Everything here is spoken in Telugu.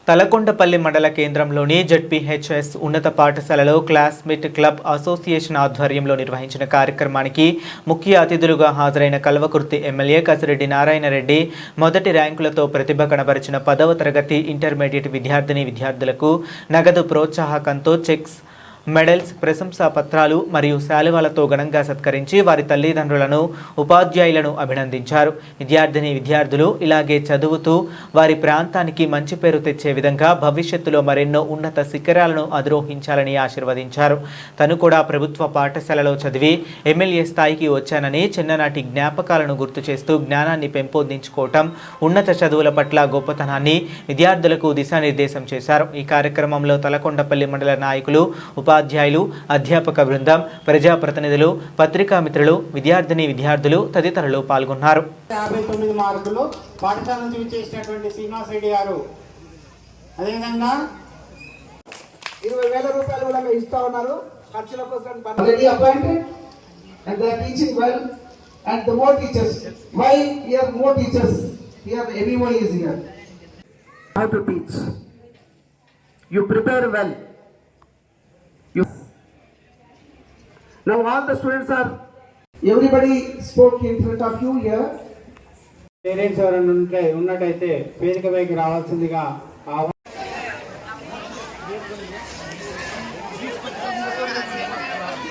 తలకొండపల్లి మండల కేంద్రంలోని జెడ్పీహెచ్ఎస్ ఉన్నత పాఠశాలలో క్లాస్మేట్ క్లబ్ అసోసియేషన్ ఆధ్వర్యంలో నిర్వహించిన కార్యక్రమానికి ముఖ్య అతిథులుగా హాజరైన కల్వకుర్తి ఎమ్మెల్యే కసిరెడ్డి నారాయణరెడ్డి మొదటి ర్యాంకులతో ప్రతిభ కనబరిచిన 10వ తరగతి ఇంటర్మీడియట్ విద్యార్థులకు నగదు ప్రోత్సాహకంతో చెక్స్, మెడల్స్, ప్రశంసా పత్రాలు మరియు శాలువాలతో ఘనంగా సత్కరించి వారి తల్లిదండ్రులను, ఉపాధ్యాయులను అభినందించారు. విద్యార్థులు ఇలాగే చదువుతూ వారి ప్రాంతానికి మంచి పేరు తెచ్చే విధంగా భవిష్యత్తులో మరెన్నో ఉన్నత శిఖరాలను అధిరోహించాలని ఆశీర్వదించారు. తను కూడా ప్రభుత్వ పాఠశాలలో చదివి ఎమ్మెల్యే స్థాయికి వచ్చానని, చిన్ననాటి జ్ఞాపకాలను గుర్తు చేస్తూ జ్ఞానాన్ని పెంపొందించుకోవటం, ఉన్నత చదువుల పట్ల గొప్పతనాన్ని విద్యార్థులకు దిశానిర్దేశం చేశారు. ఈ కార్యక్రమంలో తలకొండపల్లి మండల నాయకులు, ఉపాధ్యాయులు, అధ్యాపక బృందం, ప్రజాప్రతినిధులు, పత్రికా మిత్రులు, విద్యార్థులు తదితరులు పాల్గొన్నారు. 59 మార్కులు పాఠశాల నుంచి విచ్చేసినటువంటి శ్రీనివాస్ రెడ్డి గారు, అదేవిధంగా 20,000 రూపాయలు కూడా ఇస్తా ఉన్నారు ఖర్చుల కోసం. already appointed and they are teaching well, and the more teachers, why here more teachers, here everybody is here. How to teach, you prepare well. Now all the students are, everybody spoke in front of you here. Parents ఎవరైనా ఉన్నట్టయితే వేదిక పైకి రావాల్సిందిగా